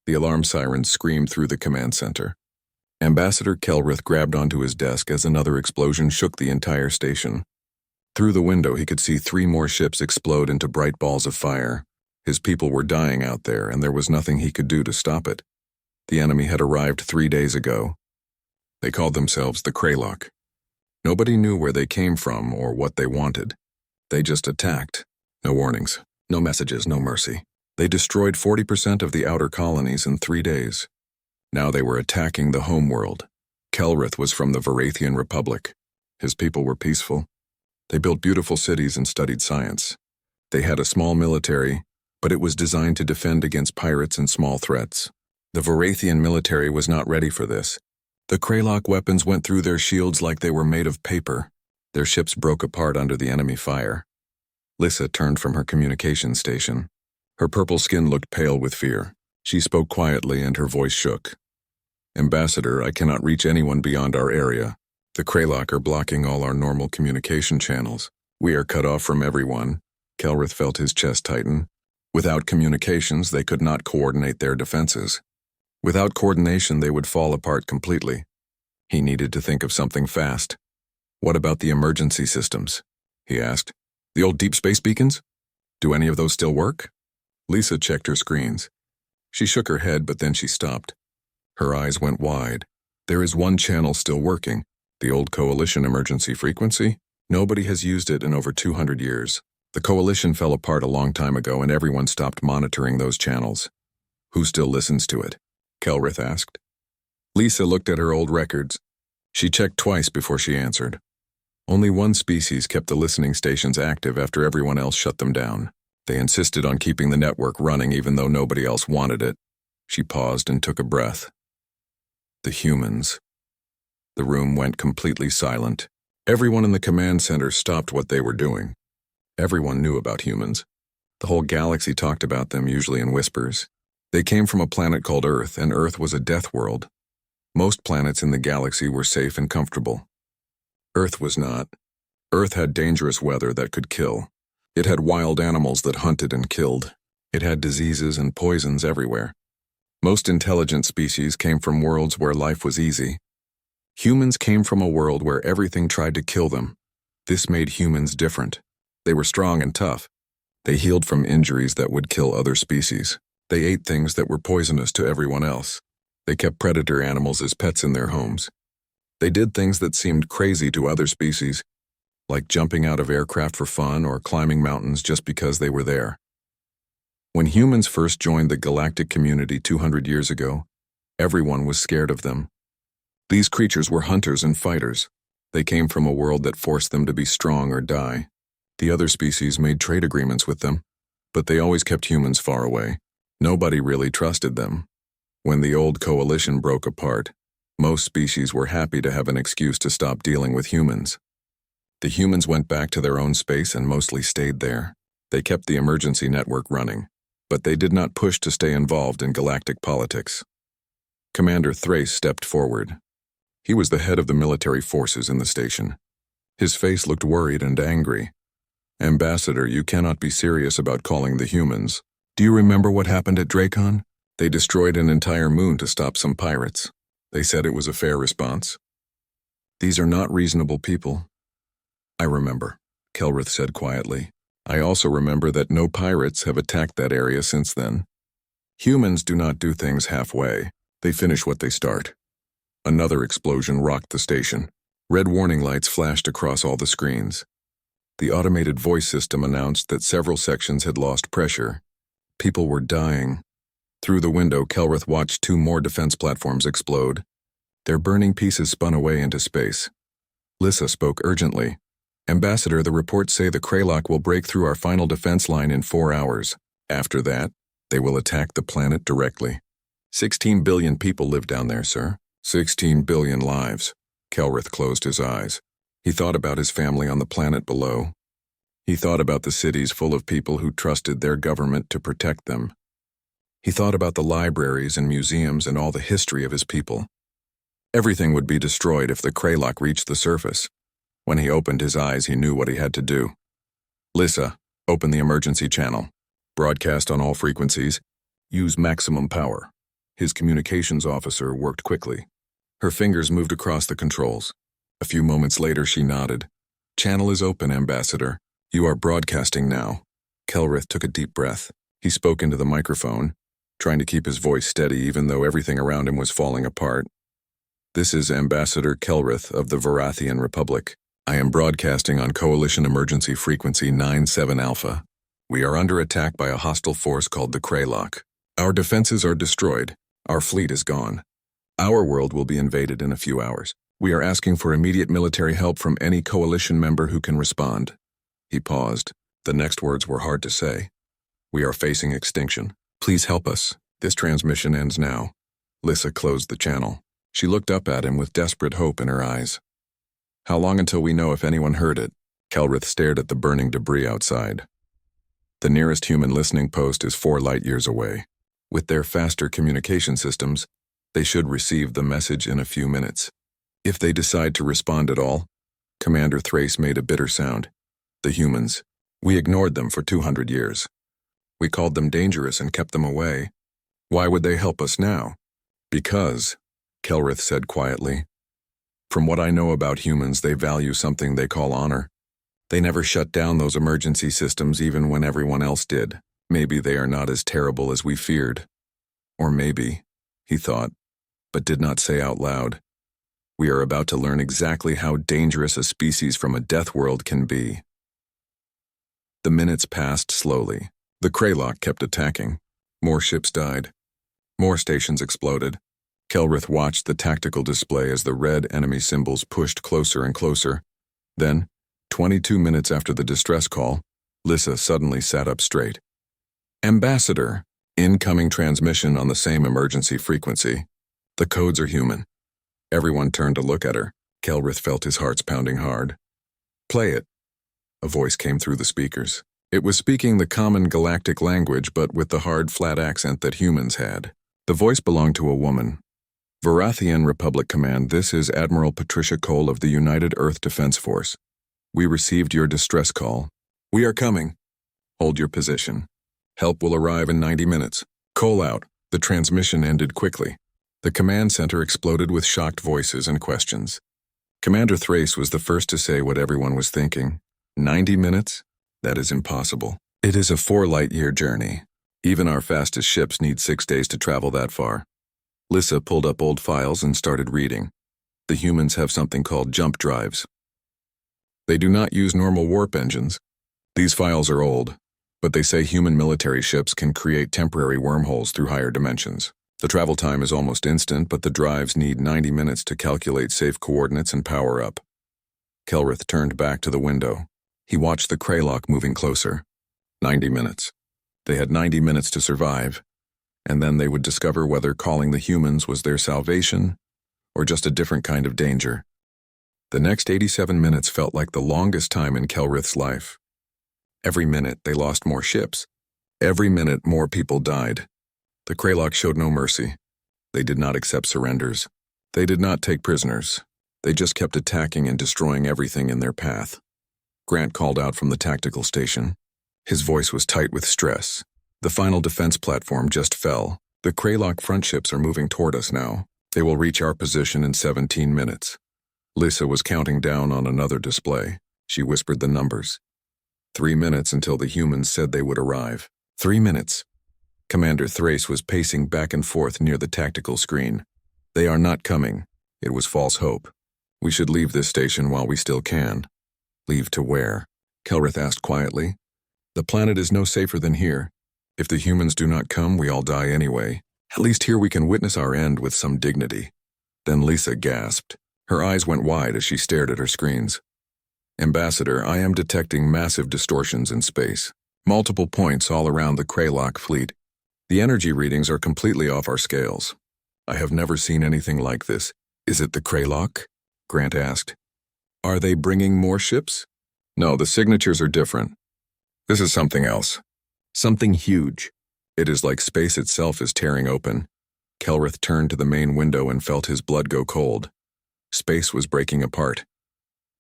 The alarm sirens screamed through the command center. Ambassador Kelrith grabbed onto his desk as another explosion shook the entire station. Through the window, he could see 3 more ships explode into bright balls of fire. His people were dying out there, and there was nothing he could do to stop it. The enemy had arrived 3 days ago. They called themselves the Kraylock. Nobody knew where they came from or what they wanted. They just attacked. No warnings, no messages, no mercy. They destroyed 40% of the outer colonies in 3 days. Now they were attacking the homeworld. Kelrith was from the Varathian Republic. His people were peaceful. They built beautiful cities and studied science. They had a small military, but it was designed to defend against pirates and small threats. The Varathian military was not ready for this. The Kraylock weapons went through their shields like they were made of paper. Their ships broke apart under the enemy fire. Lissa turned from her communication station. Her purple skin looked pale with fear. She spoke quietly and her voice shook. "Ambassador, I cannot reach anyone beyond our area. The Kraylock are blocking all our normal communication channels. We are cut off from everyone." Kelrith felt his chest tighten. Without communications, they could not coordinate their defenses. Without coordination, they would fall apart completely. He needed to think of something fast. "What about the emergency systems?" he asked. "The old deep space beacons? Do any of those still work?" Lisa checked her screens. She shook her head, but then she stopped. Her eyes went wide. "There is one channel still working. The old Coalition emergency frequency? Nobody has used it in over 200 years. The Coalition fell apart a long time ago and everyone stopped monitoring those channels." "Who still listens to it?" Kelrith asked. Lisa looked at her old records. She checked twice before she answered. Only one species kept the listening stations active after everyone else shut them down. They insisted on keeping the network running even though nobody else wanted it. She paused and took a breath. "The humans." The room went completely silent. Everyone in the command center stopped what they were doing. Everyone knew about humans. The whole galaxy talked about them, usually in whispers. They came from a planet called Earth, and Earth was a death world. Most planets in the galaxy were safe and comfortable. Earth was not. Earth had dangerous weather that could kill. It had wild animals that hunted and killed. It had diseases and poisons everywhere. Most intelligent species came from worlds where life was easy. Humans came from a world where everything tried to kill them. This made humans different. They were strong and tough. They healed from injuries that would kill other species. They ate things that were poisonous to everyone else. They kept predator animals as pets in their homes. They did things that seemed crazy to other species, like jumping out of aircraft for fun or climbing mountains just because they were there. When humans first joined the galactic community 200 years ago, everyone was scared of them. These creatures were hunters and fighters. They came from a world that forced them to be strong or die. The other species made trade agreements with them, but they always kept humans far away. Nobody really trusted them. When the old coalition broke apart, most species were happy to have an excuse to stop dealing with humans. The humans went back to their own space and mostly stayed there. They kept the emergency network running, but they did not push to stay involved in galactic politics. Commander Thrace stepped forward. He was the head of the military forces in the station. His face looked worried and angry. "Ambassador, you cannot be serious about calling the humans. Do you remember what happened at Dracon? They destroyed an entire moon to stop some pirates. They said it was a fair response. These are not reasonable people." "I remember," Kelrith said quietly. "I also remember that no pirates have attacked that area since then. Humans do not do things halfway. They finish what they start." Another explosion rocked the station. Red warning lights flashed across all the screens. The automated voice system announced that several sections had lost pressure. People were dying. Through the window, Kelrith watched 2 more defense platforms explode. Their burning pieces spun away into space. Lissa spoke urgently. "Ambassador, the reports say the Kraylock will break through our final defense line in 4 hours. After that, they will attack the planet directly. 16 billion people live down there, sir. 16 billion lives." Kelrith closed his eyes. He thought about his family on the planet below. He thought about the cities full of people who trusted their government to protect them. He thought about the libraries and museums and all the history of his people. Everything would be destroyed if the Kraylock reached the surface. When he opened his eyes, he knew what he had to do. "Lissa, open the emergency channel. Broadcast on all frequencies. Use maximum power." His communications officer worked quickly. Her fingers moved across the controls. A few moments later, she nodded. "Channel is open, Ambassador. You are broadcasting now." Kelrith took a deep breath. He spoke into the microphone, trying to keep his voice steady even though everything around him was falling apart. "This is Ambassador Kelrith of the Varathian Republic. I am broadcasting on Coalition Emergency Frequency 97 Alpha. We are under attack by a hostile force called the Kraylock. Our defenses are destroyed. Our fleet is gone. Our world will be invaded in a few hours. We are asking for immediate military help from any Coalition member who can respond." He paused. The next words were hard to say. "We are facing extinction. Please help us. This transmission ends now." Lissa closed the channel. She looked up at him with desperate hope in her eyes. "How long until we know if anyone heard it?" Kelrith stared at the burning debris outside. "The nearest human listening post is 4 light-years away. With their faster communication systems, they should receive the message in a few minutes. If they decide to respond at all," Commander Thrace made a bitter sound. "The humans. We ignored them for 200 years. We called them dangerous and kept them away. Why would they help us now?" "Because," Kelrith said quietly, "from what I know about humans, they value something they call honor. They never shut down those emergency systems even when everyone else did. Maybe they are not as terrible as we feared. Or maybe," he thought, but did not say out loud, "we are about to learn exactly how dangerous a species from a death world can be." The minutes passed slowly. The Kraylock kept attacking. More ships died. More stations exploded. Kelrith watched the tactical display as the red enemy symbols pushed closer and closer. Then, 22 minutes after the distress call, Lissa suddenly sat up straight. "Ambassador, incoming transmission on the same emergency frequency. The codes are human." Everyone turned to look at her. Kelrith felt his heart's pounding hard. "Play it." A voice came through the speakers. It was speaking the common galactic language but with the hard, flat accent that humans had. The voice belonged to a woman. "Varathian Republic Command, this is Admiral Patricia Cole of the United Earth Defense Force. We received your distress call. We are coming. Hold your position. Help will arrive in 90 minutes. Cole out." The transmission ended quickly. The command center exploded with shocked voices and questions. Commander Thrace was the first to say what everyone was thinking. 90 minutes? That is impossible. It is a 4 light-year journey. Even our fastest ships need 6 days to travel that far. Lissa pulled up old files and started reading. The humans have something called jump drives. They do not use normal warp engines. These files are old, but they say human military ships can create temporary wormholes through higher dimensions. The travel time is almost instant, but the drives need 90 minutes to calculate safe coordinates and power up. Kelrith turned back to the window. He watched the Kraylock moving closer. 90 minutes. They had 90 minutes to survive, and then they would discover whether calling the humans was their salvation or just a different kind of danger. The next 87 minutes felt like the longest time in Kelrith's life. Every minute they lost more ships. Every minute more people died. The Kraylock showed no mercy. They did not accept surrenders. They did not take prisoners. They just kept attacking and destroying everything in their path. Grant called out from the tactical station. His voice was tight with stress. "The final defense platform just fell. The Kraylock front ships are moving toward us now. They will reach our position in 17 minutes. Lissa was counting down on another display. She whispered the numbers. 3 minutes until the humans said they would arrive. 3 minutes. Commander Thrace was pacing back and forth near the tactical screen. "They are not coming." It was false hope. "We should leave this station while we still can." "Leave to where?" Kelrith asked quietly. "The planet is no safer than here. If the humans do not come, we all die anyway. At least here we can witness our end with some dignity." Then Lissa gasped. Her eyes went wide as she stared at her screens. "Ambassador, I am detecting massive distortions in space. Multiple points all around the Kraylock fleet. The energy readings are completely off our scales. I have never seen anything like this." "Is it the Kraylock?" Grant asked. "Are they bringing more ships?" "No, the signatures are different. This is something else. Something huge. It is like space itself is tearing open." Kelrith turned to the main window and felt his blood go cold. Space was breaking apart.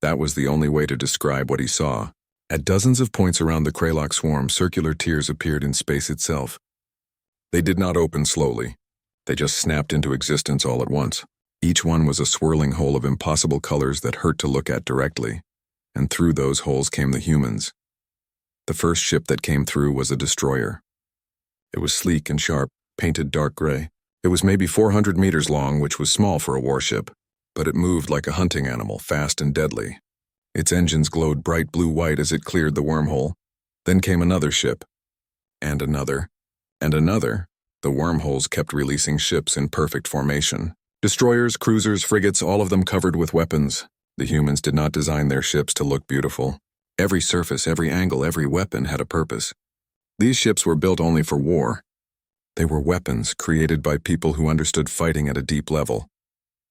That was the only way to describe what he saw. At dozens of points around the Kraylock swarm, circular tears appeared in space itself. They did not open slowly. They just snapped into existence all at once. Each one was a swirling hole of impossible colors that hurt to look at directly, and through those holes came the humans. The first ship that came through was a destroyer. It was sleek and sharp, painted dark gray. It was maybe 400 meters long, which was small for a warship, but it moved like a hunting animal, fast and deadly. Its engines glowed bright blue-white as it cleared the wormhole. Then came another ship, and another, and another. The wormholes kept releasing ships in perfect formation. Destroyers, cruisers, frigates, all of them covered with weapons. The humans did not design their ships to look beautiful. Every surface, every angle, every weapon had a purpose. These ships were built only for war. They were weapons created by people who understood fighting at a deep level.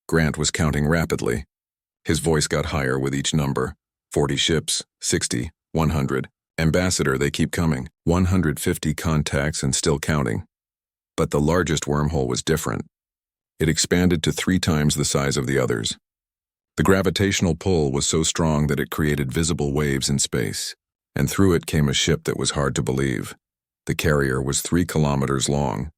Grant was counting rapidly. His voice got higher with each number. 40 ships, 60, 100. Ambassador, they keep coming. 150 contacts and still counting. But the largest wormhole was different. It expanded to 3 times the size of the others. The gravitational pull was so strong that it created visible waves in space, and through it came a ship that was hard to believe. The carrier was 3 kilometers long.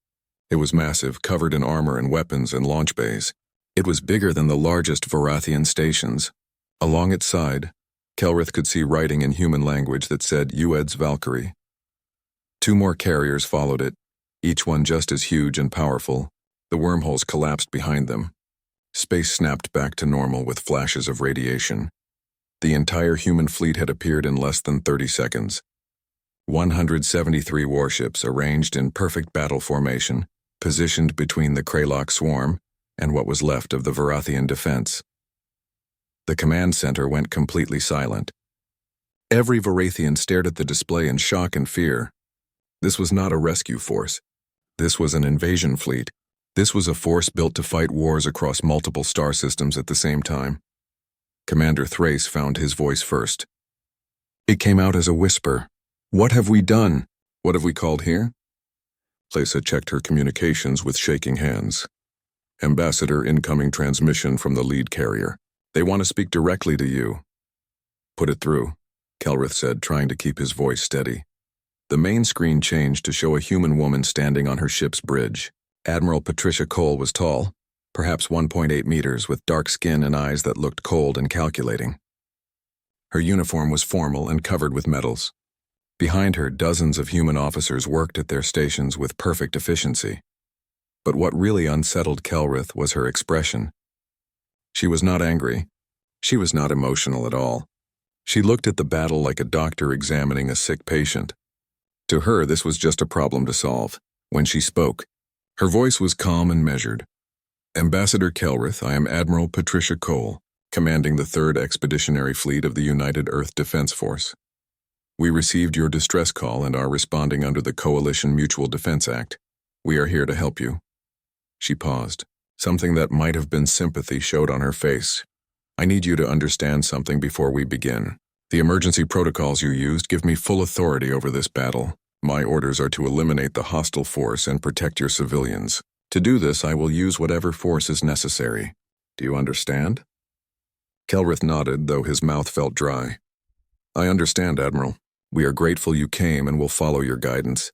It was massive, covered in armor and weapons and launch bays. It was bigger than the largest Varathian stations. Along its side, Kelrith could see writing in human language that said Ued's Valkyrie. 2 more carriers followed it, each one just as huge and powerful. The wormholes collapsed behind them. Space snapped back to normal with flashes of radiation. The entire human fleet had appeared in less than 30 seconds. 173 warships arranged in perfect battle formation, positioned between the Kralok swarm and what was left of the Varathian defense. The command center went completely silent. Every Varathian stared at the display in shock and fear. This was not a rescue force. This was an invasion fleet. This was a force built to fight wars across multiple star systems at the same time. Commander Thrace found his voice first. It came out as a whisper. What have we done? What have we called here? Lisa checked her communications with shaking hands. Ambassador, incoming transmission from the lead carrier. They want to speak directly to you. Put it through, Kelrith said, trying to keep his voice steady. The main screen changed to show a human woman standing on her ship's bridge. Admiral Patricia Cole was tall, perhaps 1.8 meters, with dark skin and eyes that looked cold and calculating. Her uniform was formal and covered with medals. Behind her, dozens of human officers worked at their stations with perfect efficiency. But what really unsettled Kelrith was her expression. She was not angry. She was not emotional at all. She looked at the battle like a doctor examining a sick patient. To her, this was just a problem to solve. When she spoke, her voice was calm and measured. Ambassador Kelrith, I am Admiral Patricia Cole, commanding the 3rd Expeditionary Fleet of the United Earth Defense Force. We received your distress call and are responding under the Coalition Mutual Defense Act. We are here to help you. She paused. Something that might have been sympathy showed on her face. I need you to understand something before we begin. The emergency protocols you used give me full authority over this battle. My orders are to eliminate the hostile force and protect your civilians. To do this, I will use whatever force is necessary. Do you understand? Kelrith nodded, though his mouth felt dry. I understand, Admiral. We are grateful you came and will follow your guidance.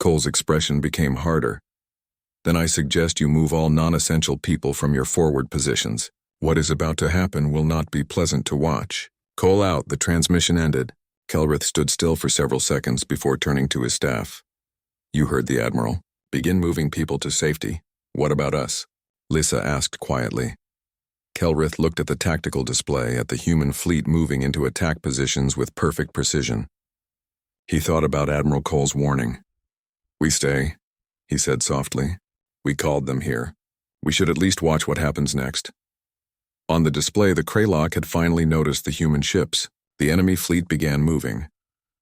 Cole's expression became harder. Then I suggest you move all non-essential people from your forward positions. What is about to happen will not be pleasant to watch. Cole out, the transmission ended. Kelrith stood still for several seconds before turning to his staff. You heard the Admiral. Begin moving people to safety. What about us? Lissa asked quietly. Kelrith looked at the tactical display at the human fleet moving into attack positions with perfect precision. He thought about Admiral Cole's warning. We stay, he said softly. We called them here. We should at least watch what happens next. On the display, the Kralok had finally noticed the human ships. The enemy fleet began moving,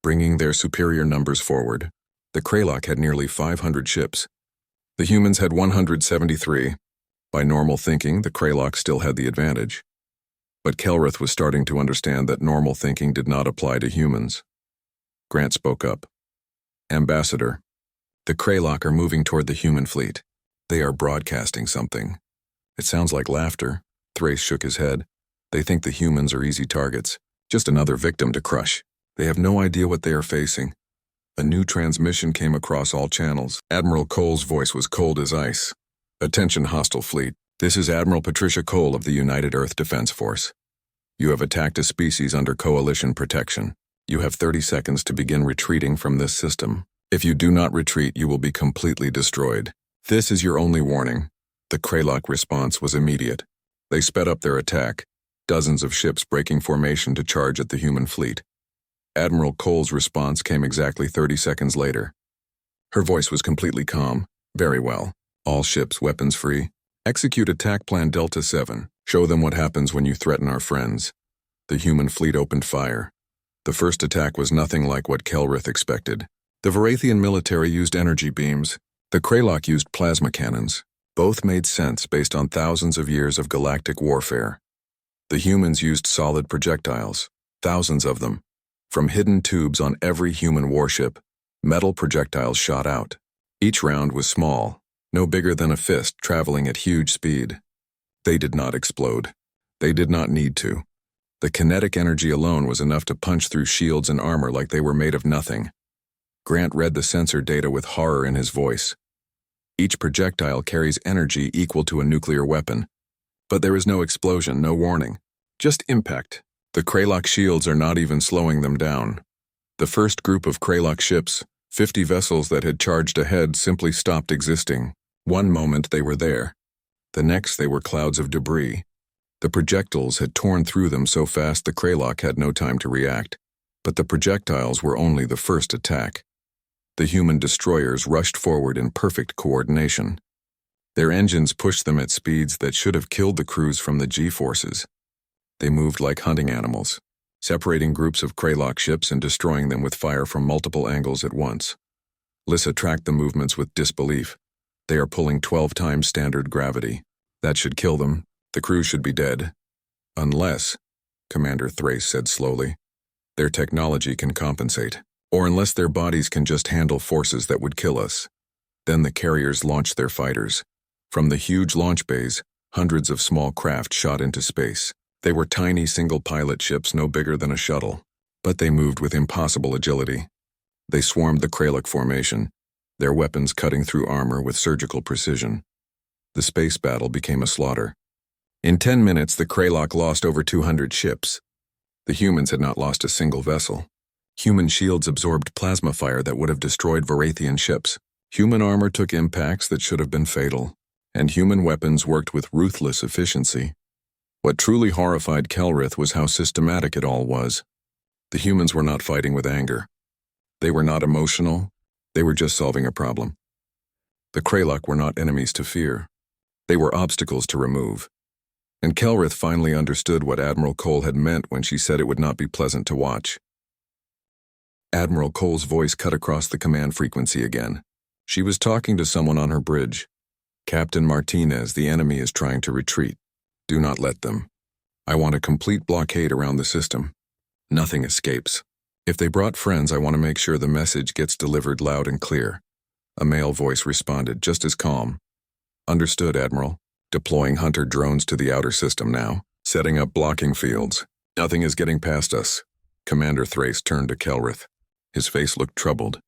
bringing their superior numbers forward. The Kralok had nearly 500 ships. The humans had 173. By normal thinking, the Kralok still had the advantage. But Kelrith was starting to understand that normal thinking did not apply to humans. Grant spoke up. Ambassador, the Kralok are moving toward the human fleet. They are broadcasting something. It sounds like laughter. Thrace shook his head. They think the humans are easy targets. Just another victim to crush. They have no idea what they are facing. A new transmission came across all channels. Admiral Cole's voice was cold as ice. Attention hostile fleet. This is Admiral Patricia Cole of the United Earth Defense Force. You have attacked a species under coalition protection. You have 30 seconds to begin retreating from this system. If you do not retreat, you will be completely destroyed. This is your only warning. The Kraylock response was immediate. They sped up their attack, dozens of ships breaking formation to charge at the human fleet. Admiral Cole's response came exactly 30 seconds later. Her voice was completely calm. Very well. All ships weapons free. Execute attack plan Delta 7. Show them what happens when you threaten our friends. The human fleet opened fire. The first attack was nothing like what Kelrith expected. The Varathian military used energy beams. The Kraylock used plasma cannons. Both made sense based on thousands of years of galactic warfare. The humans used solid projectiles, thousands of them. From hidden tubes on every human warship, metal projectiles shot out. Each round was small, no bigger than a fist, traveling at huge speed. They did not explode. They did not need to. The kinetic energy alone was enough to punch through shields and armor like they were made of nothing. Grant read the sensor data with horror in his voice. Each projectile carries energy equal to a nuclear weapon. But there is no explosion, no warning. Just impact. The Kraylock shields are not even slowing them down. The first group of Kraylock ships, 50 vessels that had charged ahead, simply stopped existing. One moment they were there. The next they were clouds of debris. The projectiles had torn through them so fast the Kraylock had no time to react. But the projectiles were only the first attack. The human destroyers rushed forward in perfect coordination. Their engines pushed them at speeds that should have killed the crews from the G-forces. They moved like hunting animals, separating groups of Kraylock ships and destroying them with fire from multiple angles at once. Lyssa tracked the movements with disbelief. They are pulling 12 times standard gravity. That should kill them. The crew should be dead. Unless, Commander Thrace said slowly, their technology can compensate. Or unless their bodies can just handle forces that would kill us. Then the carriers launched their fighters. From the huge launch bays, hundreds of small craft shot into space. They were tiny single-pilot ships no bigger than a shuttle, but they moved with impossible agility. They swarmed the Kraylock formation, their weapons cutting through armor with surgical precision. The space battle became a slaughter. In 10 minutes, the Kraylock lost over 200 ships. The humans had not lost a single vessel. Human shields absorbed plasma fire that would have destroyed Varathian ships. Human armor took impacts that should have been fatal. And human weapons worked with ruthless efficiency. What truly horrified Kelrith was how systematic it all was. The humans were not fighting with anger. They were not emotional. They were just solving a problem. The Kraylock were not enemies to fear. They were obstacles to remove. And Kelrith finally understood what Admiral Cole had meant when she said it would not be pleasant to watch. Admiral Cole's voice cut across the command frequency again. She was talking to someone on her bridge. Captain Martinez, the enemy is trying to retreat. Do not let them. I want a complete blockade around the system. Nothing escapes. If they brought friends, I want to make sure the message gets delivered loud and clear. A male voice responded, just as calm. Understood, Admiral. Deploying hunter drones to the outer system now. Setting up blocking fields. Nothing is getting past us. Commander Thrace turned to Kelrith. His face looked troubled.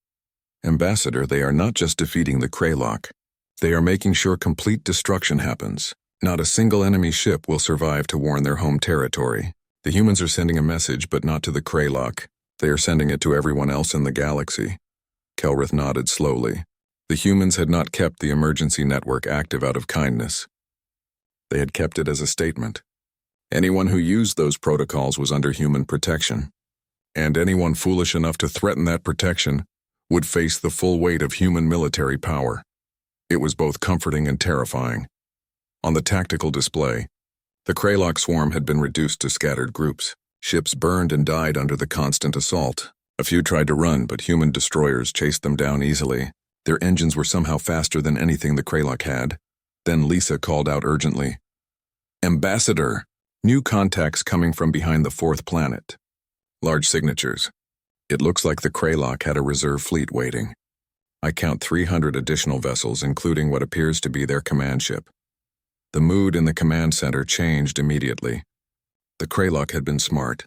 Ambassador, they are not just defeating the Kraylock. They are making sure complete destruction happens. Not a single enemy ship will survive to warn their home territory. The humans are sending a message, but not to the Kraylock. They are sending it to everyone else in the galaxy. Kelrith nodded slowly. The humans had not kept the emergency network active out of kindness. They had kept it as a statement. Anyone who used those protocols was under human protection. And anyone foolish enough to threaten that protection would face the full weight of human military power. It was both comforting and terrifying. On the tactical display, the Kraylock swarm had been reduced to scattered groups. Ships burned and died under the constant assault. A few tried to run, but human destroyers chased them down easily. Their engines were somehow faster than anything the Kraylock had. Then Lyssa called out urgently, "Ambassador! New contacts coming from behind the fourth planet." Large signatures. It looks like the Kraylock had a reserve fleet waiting. I count 300 additional vessels, including what appears to be their command ship. The mood in the command center changed immediately. The Kraylock had been smart.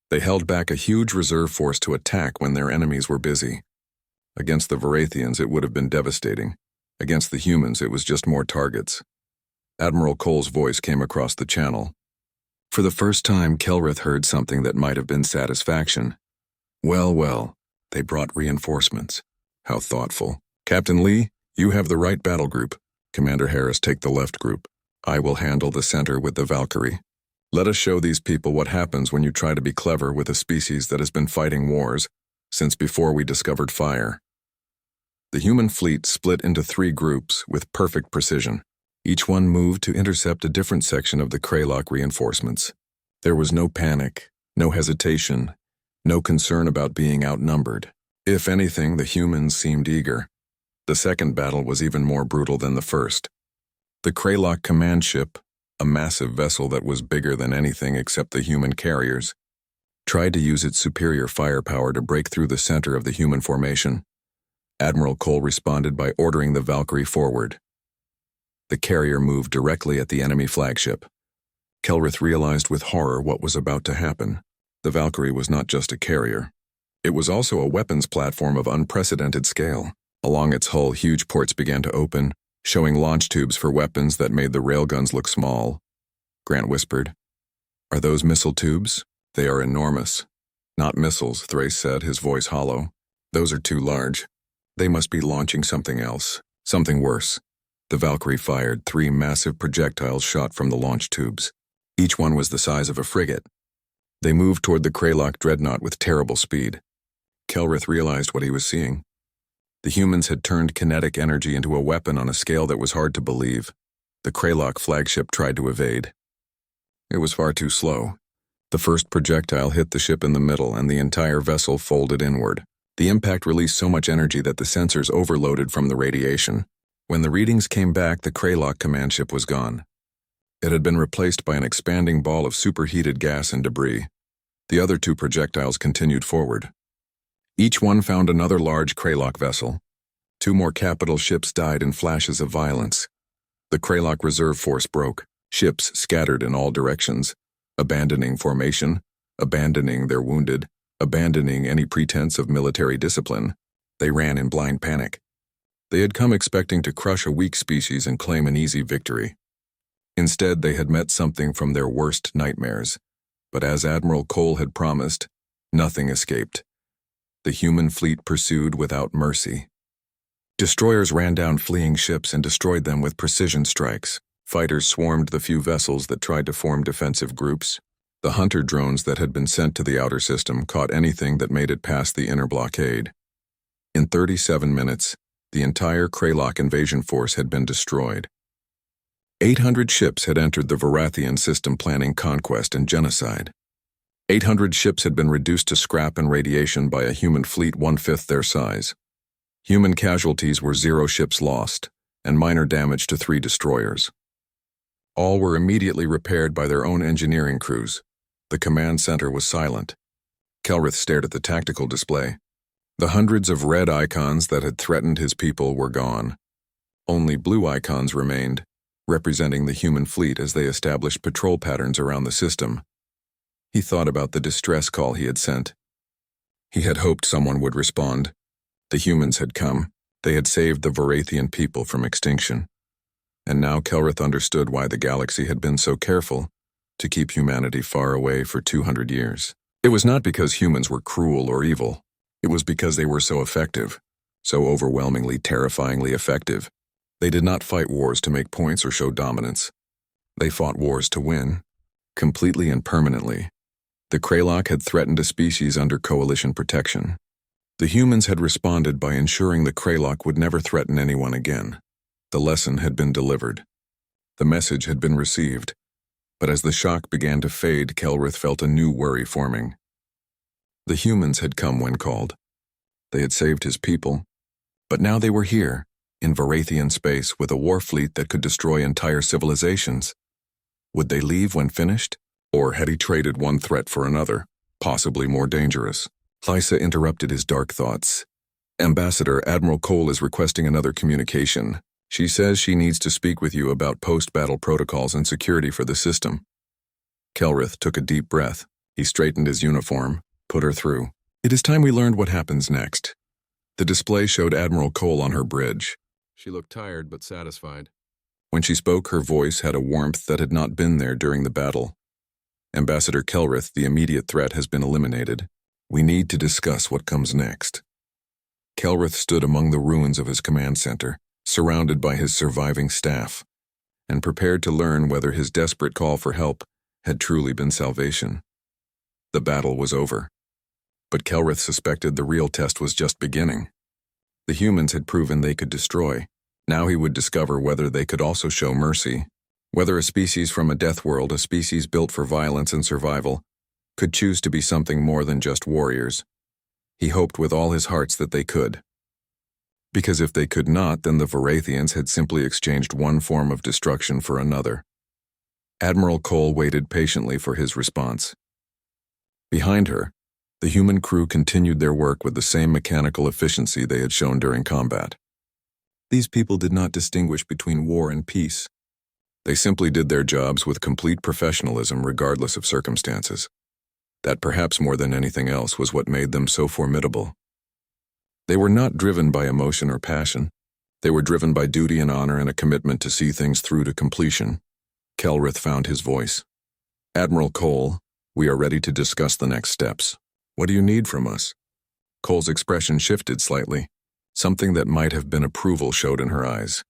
They held back a huge reserve force to attack when their enemies were busy. Against the Varathians, it would have been devastating. Against the humans, it was just more targets. Admiral Cole's voice came across the channel. For the first time, Kelrith heard something that might have been satisfaction. Well, well, they brought reinforcements. How thoughtful. Captain Lee, you have the right battle group. Commander Harris, take the left group. I will handle the center with the Valkyrie. Let us show these people what happens when you try to be clever with a species that has been fighting wars since before we discovered fire. The human fleet split into 3 groups with perfect precision. Each one moved to intercept a different section of the Kraylock reinforcements. There was no panic, no hesitation, no concern about being outnumbered. If anything, the humans seemed eager. The second battle was even more brutal than the first. The Kraylock command ship, a massive vessel that was bigger than anything except the human carriers, tried to use its superior firepower to break through the center of the human formation. Admiral Cole responded by ordering the Valkyrie forward. The carrier moved directly at the enemy flagship. Kelrith realized with horror what was about to happen. The Valkyrie was not just a carrier. It was also a weapons platform of unprecedented scale. Along its hull, huge ports began to open, showing launch tubes for weapons that made the railguns look small. Grant whispered, "Are those missile tubes? They are enormous." "Not missiles," Thrace said, his voice hollow. "Those are too large. They must be launching something else. Something worse." The Valkyrie fired 3 massive projectiles shot from the launch tubes. Each one was the size of a frigate. They moved toward the Kraylock dreadnought with terrible speed. Kelrith realized what he was seeing. The humans had turned kinetic energy into a weapon on a scale that was hard to believe. The Kraylock flagship tried to evade. It was far too slow. The first projectile hit the ship in the middle, and the entire vessel folded inward. The impact released so much energy that the sensors overloaded from the radiation. When the readings came back, the Kraylock command ship was gone. It had been replaced by an expanding ball of superheated gas and debris. The other 2 projectiles continued forward. Each one found another large Kraylock vessel. 2 more capital ships died in flashes of violence. The Kraylock reserve force broke. Ships scattered in all directions, abandoning formation, abandoning their wounded, abandoning any pretense of military discipline. They ran in blind panic. They had come expecting to crush a weak species and claim an easy victory. Instead, they had met something from their worst nightmares. But as Admiral Cole had promised, nothing escaped. The human fleet pursued without mercy. Destroyers ran down fleeing ships and destroyed them with precision strikes. Fighters swarmed the few vessels that tried to form defensive groups. The hunter drones that had been sent to the outer system caught anything that made it past the inner blockade. In 37 minutes, the entire Kraylock invasion force had been destroyed. 800 ships had entered the Varathian system planning conquest and genocide. 800 ships had been reduced to scrap and radiation by a human fleet 1/5 their size. Human casualties were 0 ships lost, and minor damage to 3 destroyers. All were immediately repaired by their own engineering crews. The command center was silent. Kelrith stared at the tactical display. The hundreds of red icons that had threatened his people were gone. Only blue icons remained, representing the human fleet as they established patrol patterns around the system. He thought about the distress call he had sent. He had hoped someone would respond. The humans had come. They had saved the Varathian people from extinction. And now Kelrith understood why the galaxy had been so careful to keep humanity far away for 200 years. It was not because humans were cruel or evil. It was because they were so effective, so overwhelmingly, terrifyingly effective. They did not fight wars to make points or show dominance. They fought wars to win, completely and permanently. The Kraylock had threatened a species under coalition protection. The humans had responded by ensuring the Kraylock would never threaten anyone again. The lesson had been delivered. The message had been received. But as the shock began to fade, Kelrith felt a new worry forming. The humans had come when called. They had saved his people. But now they were here, in Varathian space, with a war fleet that could destroy entire civilizations. Would they leave when finished? Or had he traded one threat for another, possibly more dangerous? Lysa interrupted his dark thoughts. "Ambassador, Admiral Cole is requesting another communication. She says she needs to speak with you about post-battle protocols and security for the system." Kelrith took a deep breath. He straightened his uniform, put her through. "It is time we learned what happens next." The display showed Admiral Cole on her bridge. She looked tired but satisfied. When she spoke, her voice had a warmth that had not been there during the battle. Ambassador Kelrith, the immediate threat has been eliminated. We need to discuss what comes next. Kelrith stood among the ruins of his command center, surrounded by his surviving staff, and prepared to learn whether his desperate call for help had truly been salvation. The battle was over, but Kelrith suspected the real test was just beginning. The humans had proven they could destroy. Now he would discover whether they could also show mercy, whether a species from a death world, a species built for violence and survival, could choose to be something more than just warriors. He hoped with all his hearts that they could. Because if they could not, then the Varathians had simply exchanged one form of destruction for another. Admiral Cole waited patiently for his response. Behind her, the human crew continued their work with the same mechanical efficiency they had shown during combat. These people did not distinguish between war and peace. They simply did their jobs with complete professionalism regardless of circumstances. That perhaps more than anything else was what made them so formidable. They were not driven by emotion or passion. They were driven by duty and honor and a commitment to see things through to completion. Kelrith found his voice. Admiral Cole, we are ready to discuss the next steps. What do you need from us? Cole's expression shifted slightly. Something that might have been approval showed in her eyes.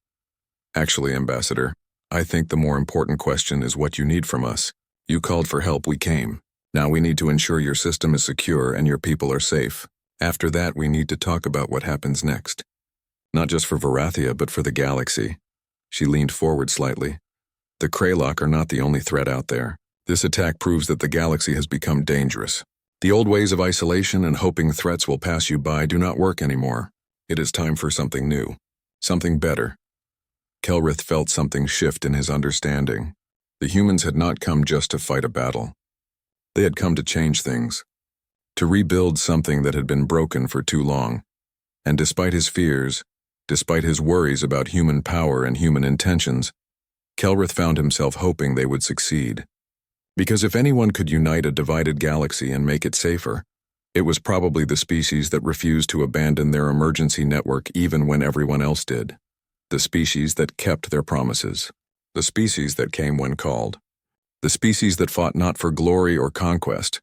Actually, Ambassador, I think the more important question is what you need from us. You called for help, we came. Now we need to ensure your system is secure and your people are safe. After that, we need to talk about what happens next. Not just for Varathia, but for the galaxy. She leaned forward slightly. The Kraylock are not the only threat out there. This attack proves that the galaxy has become dangerous. The old ways of isolation and hoping threats will pass you by do not work anymore. It is time for something new. Something better. Kelrith felt something shift in his understanding. The humans had not come just to fight a battle. They had come to change things. To rebuild something that had been broken for too long. And despite his fears, despite his worries about human power and human intentions, Kelrith found himself hoping they would succeed. Because if anyone could unite a divided galaxy and make it safer, it was probably the species that refused to abandon their emergency network even when everyone else did. The species that kept their promises. The species that came when called. The species that fought not for glory or conquest,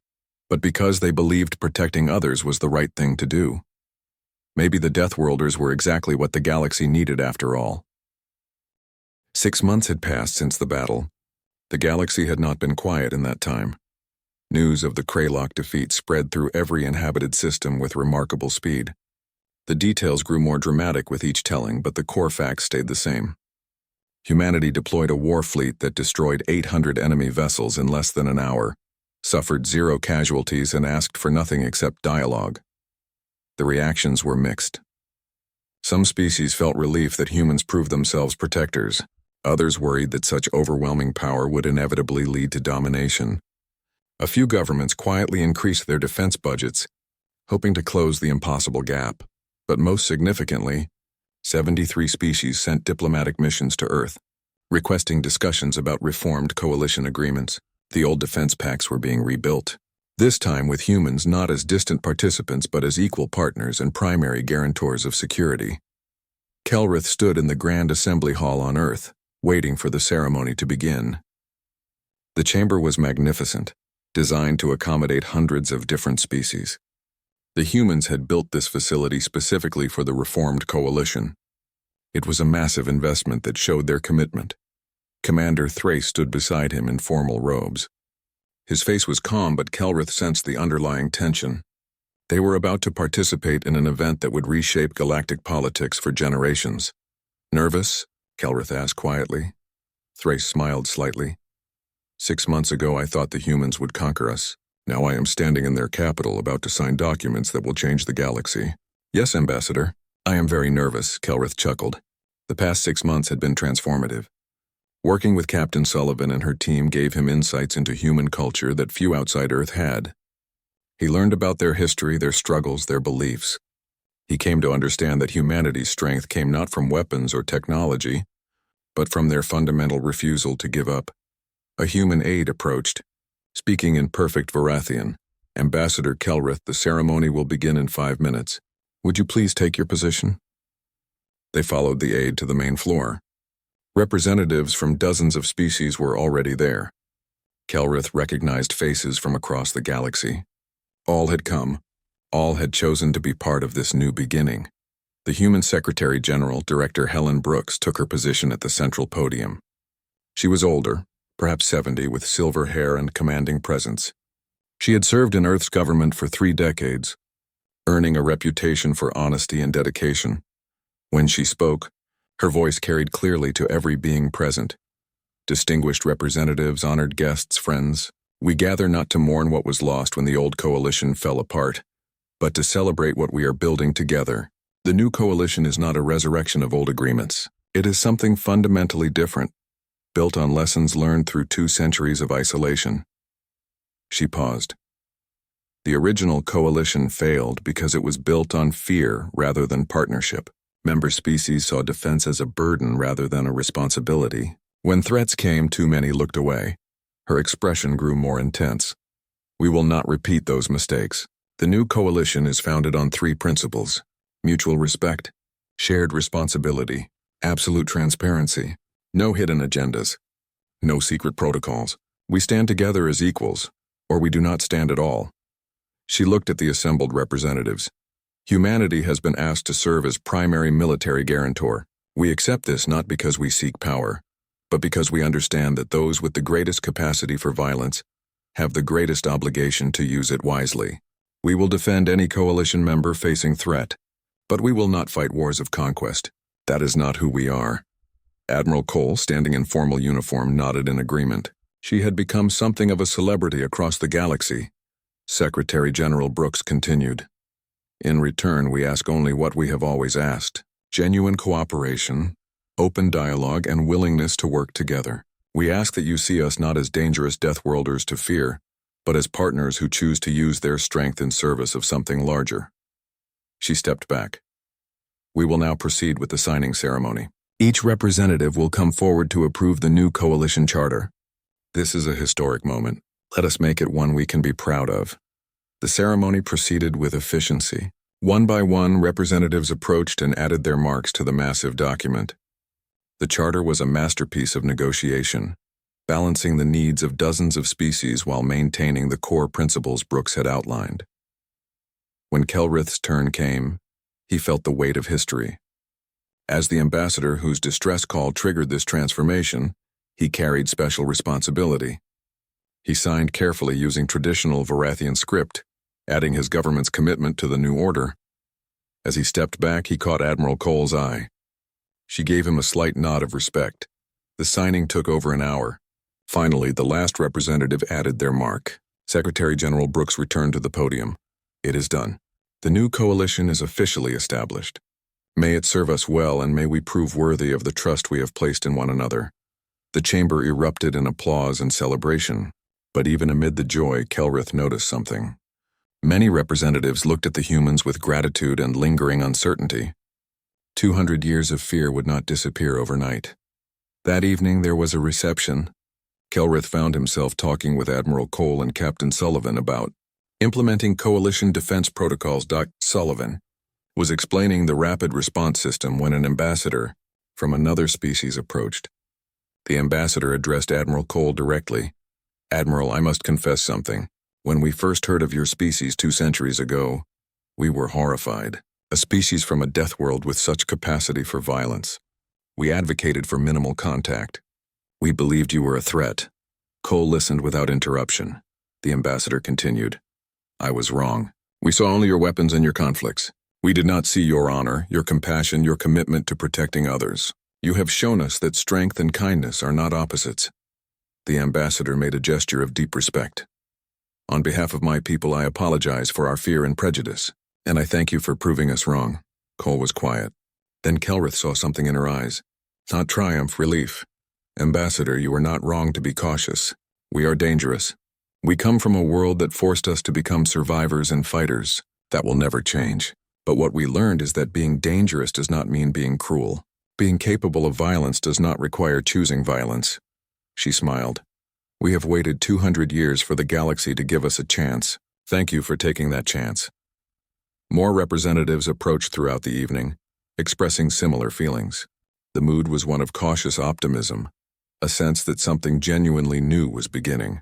but because they believed protecting others was the right thing to do. Maybe the Deathworlders were exactly what the galaxy needed after all. 6 months had passed since the battle. The galaxy had not been quiet in that time. News of the Kraylock defeat spread through every inhabited system with remarkable speed. The details grew more dramatic with each telling, but the core facts stayed the same. Humanity deployed a war fleet that destroyed 800 enemy vessels in less than an hour, suffered 0 casualties, and asked for nothing except dialogue. The reactions were mixed. Some species felt relief that humans proved themselves protectors. Others worried that such overwhelming power would inevitably lead to domination. A few governments quietly increased their defense budgets, hoping to close the impossible gap. But most significantly, 73 species sent diplomatic missions to Earth, requesting discussions about reformed coalition agreements. The old defense pacts were being rebuilt, this time with humans not as distant participants but as equal partners and primary guarantors of security. Kelrith stood in the Grand Assembly Hall on Earth, waiting for the ceremony to begin. The chamber was magnificent, designed to accommodate hundreds of different species. The humans had built this facility specifically for the reformed coalition. It was a massive investment that showed their commitment. Commander Thrace stood beside him in formal robes. His face was calm, but Kelrith sensed the underlying tension. They were about to participate in an event that would reshape galactic politics for generations. Nervous? Kelrith asked quietly. Thrace smiled slightly. 6 months ago, I thought the humans would conquer us. Now I am standing in their capital about to sign documents that will change the galaxy. Yes, Ambassador. I am very nervous, Kelrith chuckled. The past 6 months had been transformative. Working with Captain Sullivan and her team gave him insights into human culture that few outside Earth had. He learned about their history, their struggles, their beliefs. He came to understand that humanity's strength came not from weapons or technology, but from their fundamental refusal to give up. A human aide approached. Speaking in perfect Varathian, Ambassador Kelrith, the ceremony will begin in 5 minutes. Would you please take your position? They followed the aide to the main floor. Representatives from dozens of species were already there. Kelrith recognized faces from across the galaxy. All had come. All had chosen to be part of this new beginning. The Human Secretary General, Director Helen Brooks, took her position at the central podium. She was older, perhaps 70, with silver hair and commanding presence. She had served in Earth's government for 3 decades, earning a reputation for honesty and dedication. When she spoke, her voice carried clearly to every being present. Distinguished representatives, honored guests, friends, we gather not to mourn what was lost when the old coalition fell apart, but to celebrate what we are building together. The new coalition is not a resurrection of old agreements. It is something fundamentally different, built on lessons learned through 2 centuries of isolation. She paused. The original coalition failed because it was built on fear rather than partnership. Member species saw defense as a burden rather than a responsibility. When threats came, too many looked away. Her expression grew more intense. We will not repeat those mistakes. The new coalition is founded on 3 principles: mutual respect, shared responsibility, absolute transparency, no hidden agendas, no secret protocols. We stand together as equals, or we do not stand at all. She looked at the assembled representatives. Humanity has been asked to serve as primary military guarantor. We accept this not because we seek power, but because we understand that those with the greatest capacity for violence have the greatest obligation to use it wisely. We will defend any coalition member facing threat, but we will not fight wars of conquest. That is not who we are. Admiral Cole, standing in formal uniform, nodded in agreement. She had become something of a celebrity across the galaxy. Secretary General Brooks continued. In return, we ask only what we have always asked: genuine cooperation, open dialogue, and willingness to work together. We ask that you see us not as dangerous Deathworlders to fear, but as partners who choose to use their strength in service of something larger. She stepped back. We will now proceed with the signing ceremony. Each representative will come forward to approve the new coalition charter. This is a historic moment. Let us make it one we can be proud of. The ceremony proceeded with efficiency. One by one, representatives approached and added their marks to the massive document. The charter was a masterpiece of negotiation, balancing the needs of dozens of species while maintaining the core principles Brooks had outlined. When Kelrith's turn came, he felt the weight of history. As the ambassador whose distress call triggered this transformation, he carried special responsibility. He signed carefully using traditional Varathian script, adding his government's commitment to the new order. As he stepped back, he caught Admiral Cole's eye. She gave him a slight nod of respect. The signing took over an hour. Finally, the last representative added their mark. Secretary General Brooks returned to the podium. It is done. The new coalition is officially established. May it serve us well, and may we prove worthy of the trust we have placed in one another. The chamber erupted in applause and celebration, but even amid the joy, Kelrith noticed something. Many representatives looked at the humans with gratitude and lingering uncertainty. 200 years of fear would not disappear overnight. That evening there was a reception. Kelrith found himself talking with Admiral Cole and Captain Sullivan about implementing coalition defense protocols. Sullivan was explaining the rapid response system when an ambassador from another species approached. The ambassador addressed Admiral Cole directly. Admiral, I must confess something. When we first heard of your species 2 centuries ago, we were horrified. A species from a death world with such capacity for violence. We advocated for minimal contact. We believed you were a threat. Cole listened without interruption. The ambassador continued. I was wrong. We saw only your weapons and your conflicts. We did not see your honor, your compassion, your commitment to protecting others. You have shown us that strength and kindness are not opposites. The ambassador made a gesture of deep respect. On behalf of my people, I apologize for our fear and prejudice, and I thank you for proving us wrong. Cole was quiet. Then Kelrith saw something in her eyes. Not triumph, relief. Ambassador, you are not wrong to be cautious. We are dangerous. We come from a world that forced us to become survivors and fighters. That will never change. But what we learned is that being dangerous does not mean being cruel. Being capable of violence does not require choosing violence. She smiled. We have waited 200 years for the galaxy to give us a chance. Thank you for taking that chance. More representatives approached throughout the evening, expressing similar feelings. The mood was one of cautious optimism, a sense that something genuinely new was beginning.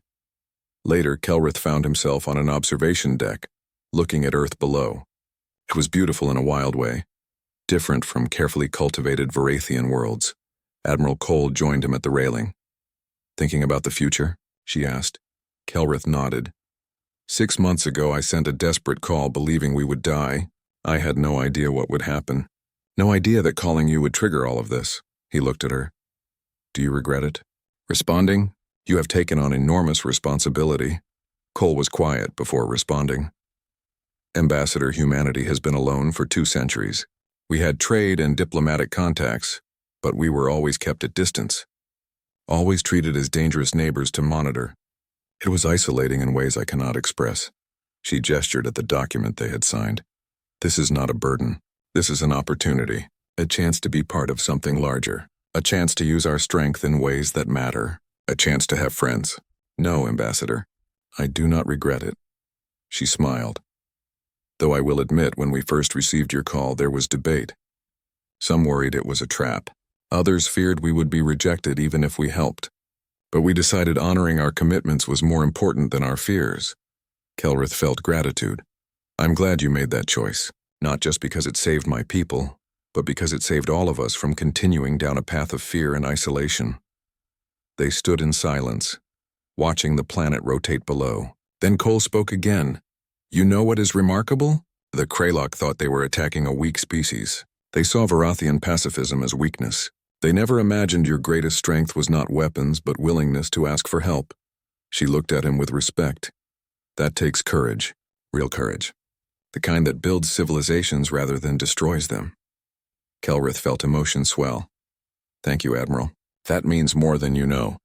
Later, Kelrith found himself on an observation deck, looking at Earth below. It was beautiful in a wild way, different from carefully cultivated Varathian worlds. Admiral Cole joined him at the railing. "Thinking about the future?" she asked. Kelrith nodded. "6 months ago, I sent a desperate call believing we would die. I had no idea what would happen. No idea that calling you would trigger all of this." He looked at her. "Do you regret it?" "Responding? You have taken on enormous responsibility." Cole was quiet before responding. "Ambassador, humanity has been alone for 2 centuries. We had trade and diplomatic contacts, but we were always kept at distance. Always treated as dangerous neighbors to monitor. It was isolating in ways I cannot express." She gestured at the document they had signed. "This is not a burden. This is an opportunity, a chance to be part of something larger, a chance to use our strength in ways that matter, a chance to have friends. No, Ambassador, I do not regret it." She smiled. "Though I will admit, when we first received your call, there was debate. Some worried it was a trap. Others feared we would be rejected even if we helped. But we decided honoring our commitments was more important than our fears." Kelrith felt gratitude. "I'm glad you made that choice, not just because it saved my people, but because it saved all of us from continuing down a path of fear and isolation." They stood in silence, watching the planet rotate below. Then Cole spoke again. "You know what is remarkable? The Kraylock thought they were attacking a weak species. They saw Varathian pacifism as weakness. They never imagined your greatest strength was not weapons but willingness to ask for help." She looked at him with respect. "That takes courage, real courage. The kind that builds civilizations rather than destroys them." Kelrith felt emotion swell. "Thank you, Admiral. That means more than you know."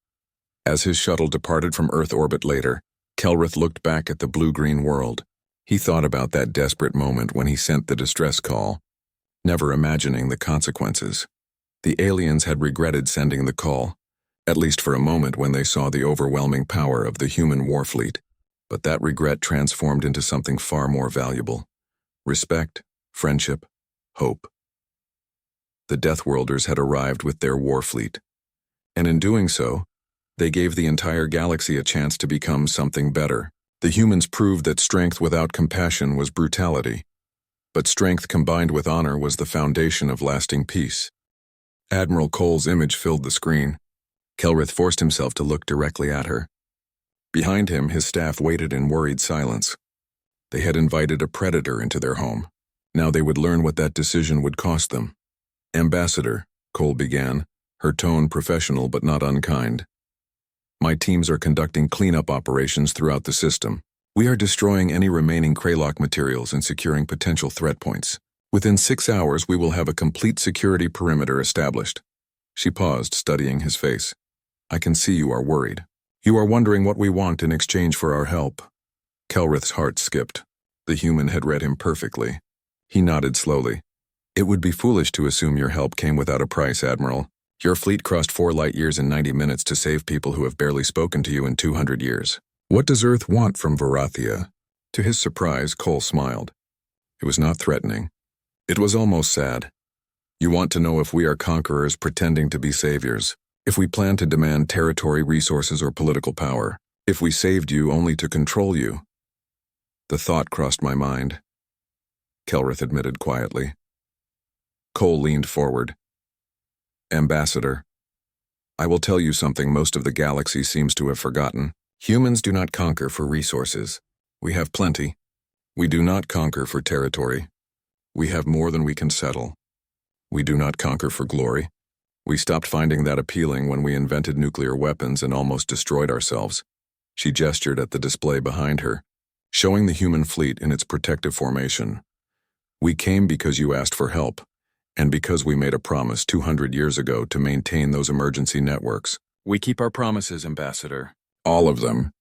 As his shuttle departed from Earth orbit later, Kelrith looked back at the blue-green world. He thought about that desperate moment when he sent the distress call, never imagining the consequences. The aliens had regretted sending the call, at least for a moment when they saw the overwhelming power of the human war fleet. But that regret transformed into something far more valuable: respect, friendship, hope. The Deathworlders had arrived with their war fleet, and in doing so, they gave the entire galaxy a chance to become something better. The humans proved that strength without compassion was brutality, but strength combined with honor was the foundation of lasting peace. Admiral Cole's image filled the screen. Kelrith forced himself to look directly at her. Behind him, his staff waited in worried silence. They had invited a predator into their home. Now they would learn what that decision would cost them. "Ambassador," Cole began, her tone professional but not unkind. "My teams are conducting cleanup operations throughout the system. We are destroying any remaining Kraylock materials and securing potential threat points. Within 6 hours, we will have a complete security perimeter established." She paused, studying his face. "I can see you are worried. You are wondering what we want in exchange for our help." Kelrith's heart skipped. The human had read him perfectly. He nodded slowly. "It would be foolish to assume your help came without a price, Admiral. Your fleet crossed 4 light years in 90 minutes to save people who have barely spoken to you in 200 years. What does Earth want from Varathia?" To his surprise, Cole smiled. It was not threatening. It was almost sad. "You want to know if we are conquerors pretending to be saviors, if we plan to demand territory, resources, or political power, if we saved you only to control you." "The thought crossed my mind," Kelrith admitted quietly. Cole leaned forward. "Ambassador, I will tell you something most of the galaxy seems to have forgotten. Humans do not conquer for resources. We have plenty. We do not conquer for territory. We have more than we can settle. We do not conquer for glory. We stopped finding that appealing when we invented nuclear weapons and almost destroyed ourselves." She gestured at the display behind her, showing the human fleet in its protective formation. "We came because you asked for help, and because we made a promise 200 years ago to maintain those emergency networks. We keep our promises, Ambassador. All of them.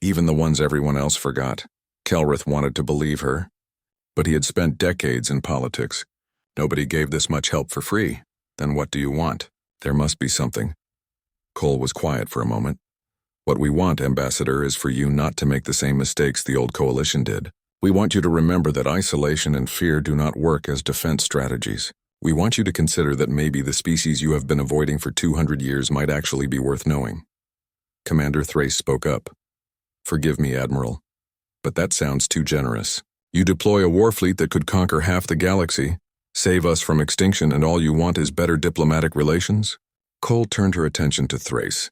Even the ones everyone else forgot." Kelrith wanted to believe her, but he had spent decades in politics. Nobody gave this much help for free. Then what do you want? There must be something. Cole was quiet for a moment. "What we want, Ambassador, is for you not to make the same mistakes the old coalition did. We want you to remember that isolation and fear do not work as defense strategies. We want you to consider that maybe the species you have been avoiding for 200 years might actually be worth knowing. Commander Thrace spoke up. Forgive me, Admiral, but that sounds too generous. You deploy a war fleet that could conquer half the galaxy, save us from extinction, and all you want is better diplomatic relations? Cole turned her attention to Thrace.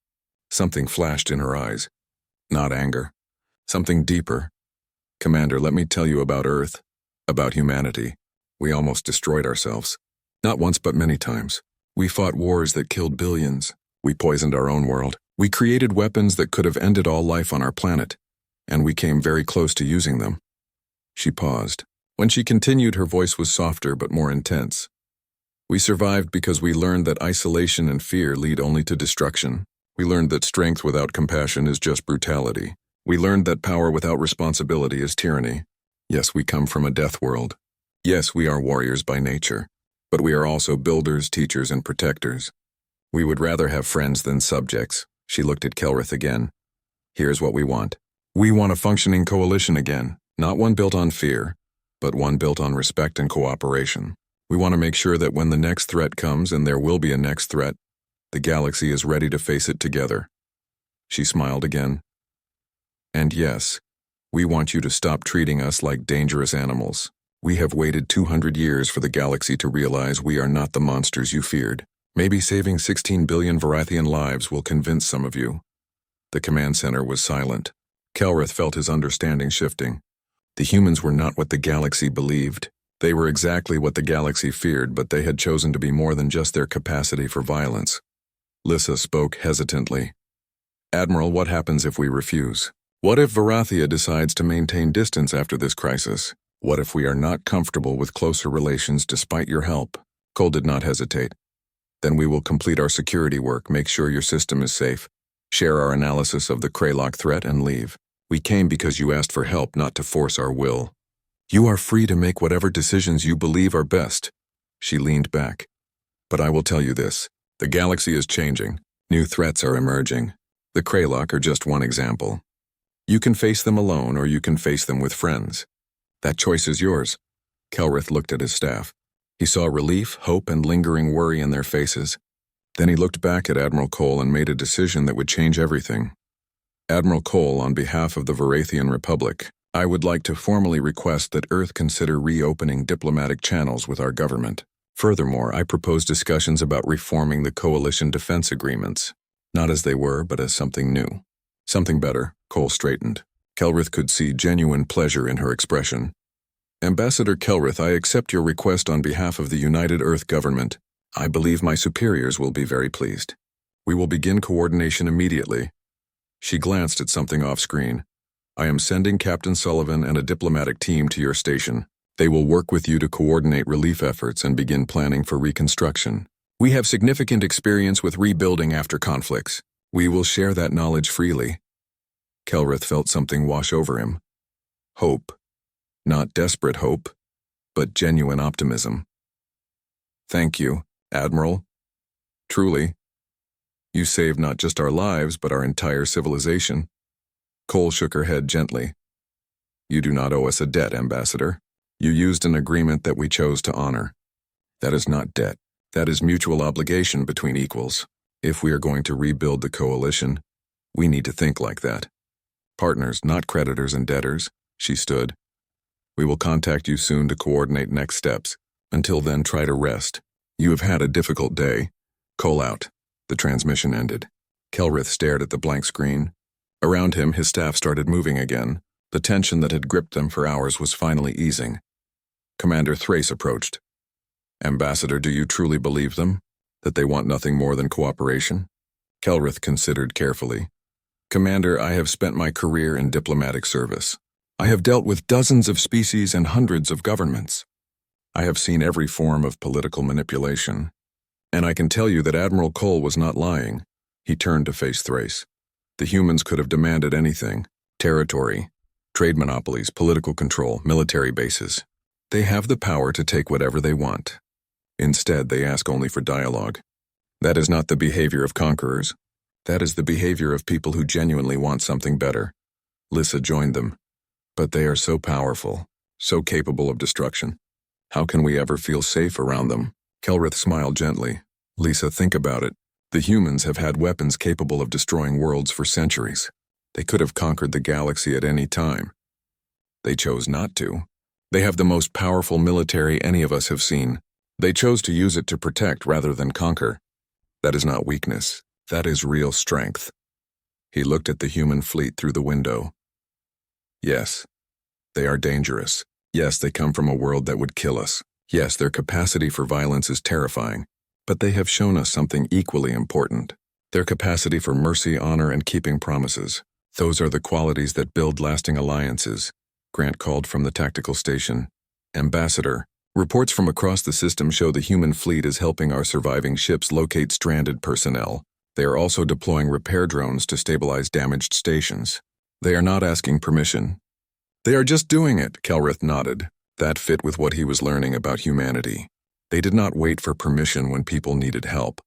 Something flashed in her eyes. Not anger. Something deeper. Commander, let me tell you about Earth, about humanity. We almost destroyed ourselves. Not once but many times. We fought wars that killed billions. We poisoned our own world. We created weapons that could have ended all life on our planet, and we came very close to using them. She paused. When she continued, her voice was softer but more intense. We survived because we learned that isolation and fear lead only to destruction. We learned that strength without compassion is just brutality. We learned that power without responsibility is tyranny. Yes, we come from a death world. Yes, we are warriors by nature, but we are also builders, teachers, and protectors. We would rather have friends than subjects. She looked at Kelrith again. Here's what we want. We want a functioning coalition again, not one built on fear, but one built on respect and cooperation. We want to make sure that when the next threat comes, and there will be a next threat, the galaxy is ready to face it together. She smiled again. And yes, we want you to stop treating us like dangerous animals. We have waited 200 years for the galaxy to realize we are not the monsters you feared. Maybe saving 16 billion Varathian lives will convince some of you. The command center was silent. Kelrith felt his understanding shifting. The humans were not what the galaxy believed. They were exactly what the galaxy feared, but they had chosen to be more than just their capacity for violence. Lyssa spoke hesitantly. Admiral, what happens if we refuse? What if Varathia decides to maintain distance after this crisis? What if we are not comfortable with closer relations despite your help? Cole did not hesitate. Then we will complete our security work, make sure your system is safe, share our analysis of the Kraylock threat, and leave. We came because you asked for help, not to force our will. You are free to make whatever decisions you believe are best. She leaned back. But I will tell you this. The galaxy is changing. New threats are emerging. The Kraylock are just one example. You can face them alone, or you can face them with friends. That choice is yours. Kelrith looked at his staff. He saw relief, hope, and lingering worry in their faces. Then he looked back at Admiral Cole and made a decision that would change everything. Admiral Cole, on behalf of the Varathian Republic, I would like to formally request that Earth consider reopening diplomatic channels with our government. Furthermore, I propose discussions about reforming the coalition defense agreements, not as they were, but as something new. Something better. Cole straightened. Kelrith could see genuine pleasure in her expression. Ambassador Kelrith, I accept your request on behalf of the United Earth government. I believe my superiors will be very pleased. We will begin coordination immediately. She glanced at something off-screen. I am sending Captain Sullivan and a diplomatic team to your station. They will work with you to coordinate relief efforts and begin planning for reconstruction. We have significant experience with rebuilding after conflicts. We will share that knowledge freely. Kelrith felt something wash over him. Hope. Not desperate hope, but genuine optimism. Thank you, Admiral. Truly. You saved not just our lives, but our entire civilization. Cole shook her head gently. You do not owe us a debt, Ambassador. You used an agreement that we chose to honor. That is not debt. That is mutual obligation between equals. If we are going to rebuild the coalition, we need to think like that. Partners, not creditors and debtors. She stood. We will contact you soon to coordinate next steps. Until then, try to rest. You have had a difficult day. Cole out. The transmission ended. Kelrith stared at the blank screen. Around him, his staff started moving again. The tension that had gripped them for hours was finally easing. Commander Thrace approached. Ambassador, do you truly believe them? That they want nothing more than cooperation? Kelrith considered carefully. Commander, I have spent my career in diplomatic service. I have dealt with dozens of species and hundreds of governments. I have seen every form of political manipulation. And I can tell you that Admiral Cole was not lying. He turned to face Thrace. The humans could have demanded anything. Territory, trade monopolies, political control, military bases. They have the power to take whatever they want. Instead, they ask only for dialogue. That is not the behavior of conquerors. That is the behavior of people who genuinely want something better. Lyssa joined them. But they are so powerful, so capable of destruction. How can we ever feel safe around them? Kelrith smiled gently. Lisa, think about it. The humans have had weapons capable of destroying worlds for centuries. They could have conquered the galaxy at any time. They chose not to. They have the most powerful military any of us have seen. They chose to use it to protect rather than conquer. That is not weakness. That is real strength. He looked at the human fleet through the window. Yes, they are dangerous. Yes, they come from a world that would kill us. Yes, their capacity for violence is terrifying. But they have shown us something equally important. Their capacity for mercy, honor, and keeping promises. Those are the qualities that build lasting alliances. Grant called from the tactical station. Ambassador, reports from across the system show the human fleet is helping our surviving ships locate stranded personnel. They are also deploying repair drones to stabilize damaged stations. They are not asking permission. They are just doing it, Kelrith nodded. That fit with what he was learning about humanity. They did not wait for permission when people needed help.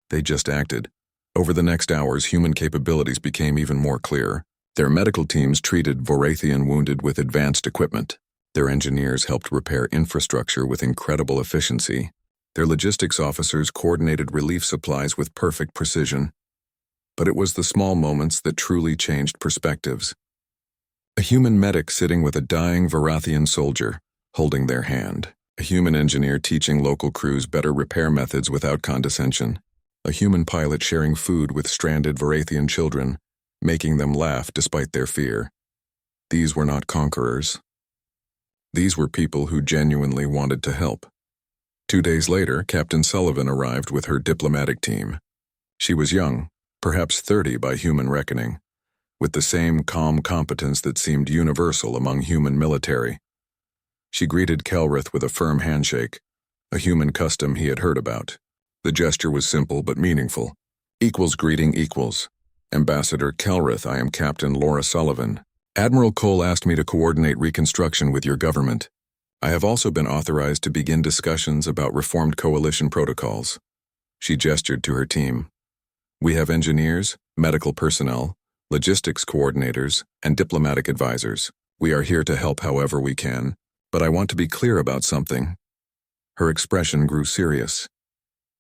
They just acted. Over the next hours, human capabilities became even more clear. Their medical teams treated Vorathian wounded with advanced equipment. Their engineers helped repair infrastructure with incredible efficiency. Their logistics officers coordinated relief supplies with perfect precision. But it was the small moments that truly changed perspectives. A human medic sitting with a dying Vorathian soldier, holding their hand. A human engineer teaching local crews better repair methods without condescension. A human pilot sharing food with stranded Vorathian children, making them laugh despite their fear. These were not conquerors. These were people who genuinely wanted to help. 2 days later, Captain Sullivan arrived with her diplomatic team. She was young, perhaps 30 by human reckoning, with the same calm competence that seemed universal among human military. She greeted Kelrith with a firm handshake, a human custom he had heard about. The gesture was simple but meaningful. Equals greeting equals. Ambassador Kelrith, I am Captain Laura Sullivan. Admiral Cole asked me to coordinate reconstruction with your government. I have also been authorized to begin discussions about reformed coalition protocols. She gestured to her team. We have engineers, medical personnel, logistics coordinators, and diplomatic advisors. We are here to help however we can, but I want to be clear about something. Her expression grew serious.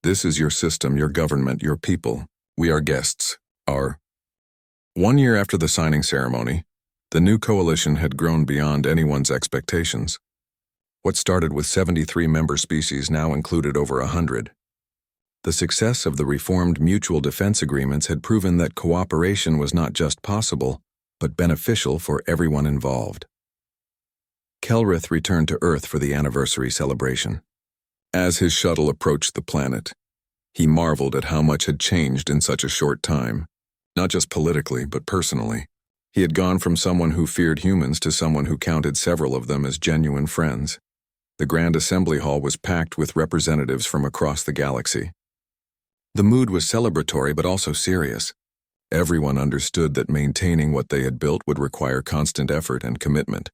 This is your system, your government, your people. We are guests. 1 year after the signing ceremony, the new coalition had grown beyond anyone's expectations. What started with 73 member species now included over 100. The success of the reformed mutual defense agreements had proven that cooperation was not just possible, but beneficial for everyone involved. Kelrith returned to Earth for the anniversary celebration. As his shuttle approached the planet, he marveled at how much had changed in such a short time, not just politically, but personally. He had gone from someone who feared humans to someone who counted several of them as genuine friends. The Grand Assembly Hall was packed with representatives from across the galaxy. The mood was celebratory but also serious. Everyone understood that maintaining what they had built would require constant effort and commitment.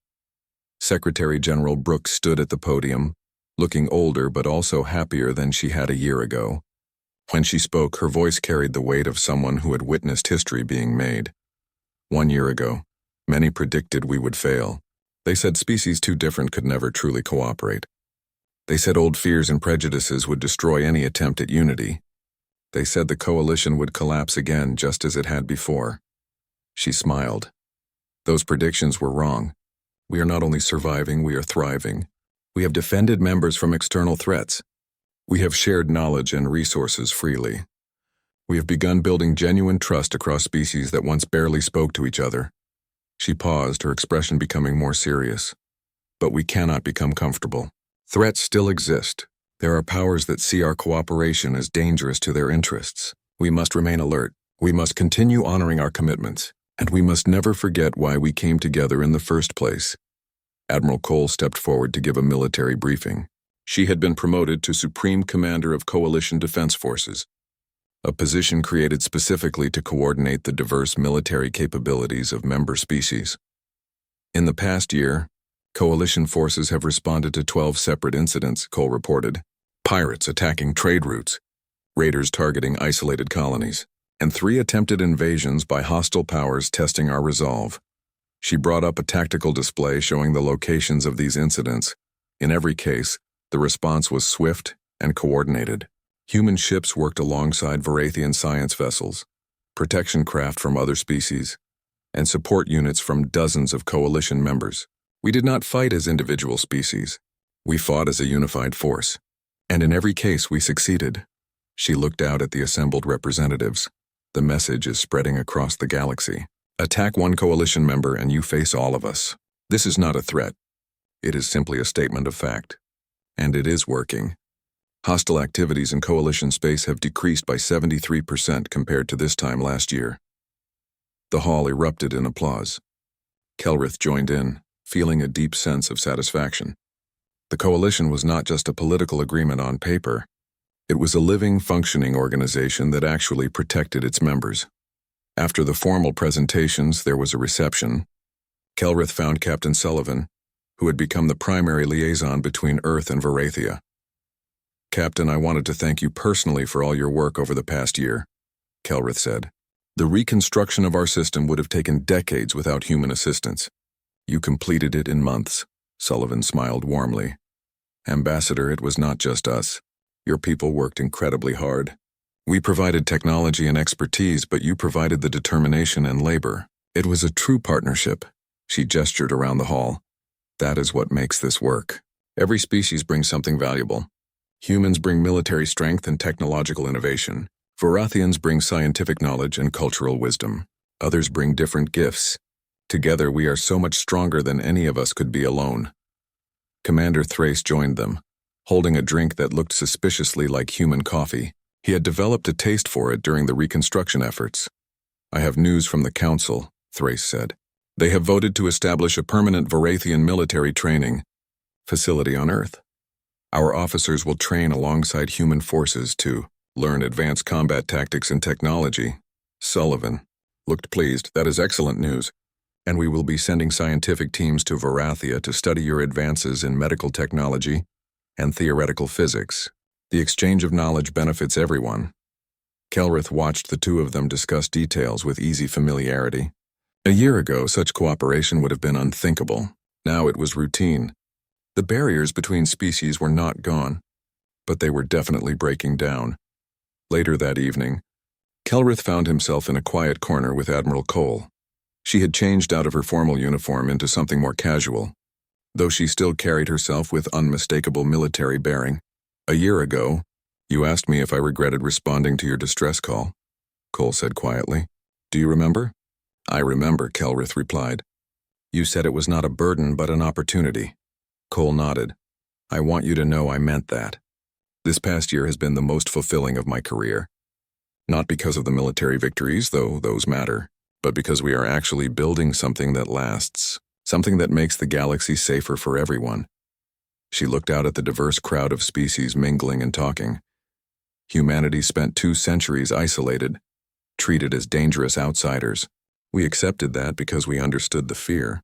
Secretary General Brooks stood at the podium, looking older but also happier than she had a year ago. When she spoke, her voice carried the weight of someone who had witnessed history being made. 1 year ago, many predicted we would fail. They said species too different could never truly cooperate. They said old fears and prejudices would destroy any attempt at unity. They said the coalition would collapse again just as it had before. She smiled. Those predictions were wrong. We are not only surviving, we are thriving. We have defended members from external threats. We have shared knowledge and resources freely. We have begun building genuine trust across species that once barely spoke to each other. She paused, her expression becoming more serious. But we cannot become comfortable. Threats still exist. There are powers that see our cooperation as dangerous to their interests. We must remain alert. We must continue honoring our commitments. And we must never forget why we came together in the first place. Admiral Cole stepped forward to give a military briefing. She had been promoted to Supreme Commander of Coalition Defense Forces, a position created specifically to coordinate the diverse military capabilities of member species. In the past year, Coalition forces have responded to 12 separate incidents, Cole reported. Pirates attacking trade routes, raiders targeting isolated colonies, and 3 attempted invasions by hostile powers testing our resolve. She brought up a tactical display showing the locations of these incidents. In every case, the response was swift, and coordinated. Human ships worked alongside Varathian science vessels, protection craft from other species, and support units from dozens of coalition members. We did not fight as individual species. We fought as a unified force. And in every case, we succeeded. She looked out at the assembled representatives. The message is spreading across the galaxy. Attack one coalition member and you face all of us. This is not a threat. It is simply a statement of fact. And it is working. Hostile activities in coalition space have decreased by 73% compared to this time last year. The hall erupted in applause. Kelrith joined in, feeling a deep sense of satisfaction. The coalition was not just a political agreement on paper. It was a living, functioning organization that actually protected its members. After the formal presentations, there was a reception. Kelrith found Captain Sullivan, who had become the primary liaison between Earth and Varathia. Captain, I wanted to thank you personally for all your work over the past year, Kelrith said. The reconstruction of our system would have taken decades without human assistance. You completed it in months, Sullivan smiled warmly. Ambassador, it was not just us. Your people worked incredibly hard. We provided technology and expertise, but you provided the determination and labor. It was a true partnership. She gestured around the hall. That is what makes this work. Every species brings something valuable. Humans bring military strength and technological innovation. Varathians bring scientific knowledge and cultural wisdom. Others bring different gifts. Together we are so much stronger than any of us could be alone. Commander Thrace joined them, holding a drink that looked suspiciously like human coffee. He had developed a taste for it during the reconstruction efforts. I have news from the Council, Thrace said. They have voted to establish a permanent Varathian military training facility on Earth. Our officers will train alongside human forces to learn advanced combat tactics and technology. Sullivan looked pleased. That is excellent news. And we will be sending scientific teams to Varathia to study your advances in medical technology and theoretical physics. The exchange of knowledge benefits everyone. Kelrith watched the two of them discuss details with easy familiarity. A year ago, such cooperation would have been unthinkable. Now it was routine. The barriers between species were not gone, but they were definitely breaking down. Later that evening, Kelrith found himself in a quiet corner with Admiral Cole. She had changed out of her formal uniform into something more casual, though she still carried herself with unmistakable military bearing. A year ago, you asked me if I regretted responding to your distress call, Cole said quietly. Do you remember? I remember, Kelrith replied. You said it was not a burden but an opportunity. Cole nodded. I want you to know I meant that. This past year has been the most fulfilling of my career. Not because of the military victories, though those matter, but because we are actually building something that lasts, something that makes the galaxy safer for everyone. She looked out at the diverse crowd of species mingling and talking. Humanity spent 2 centuries isolated, treated as dangerous outsiders. We accepted that because we understood the fear.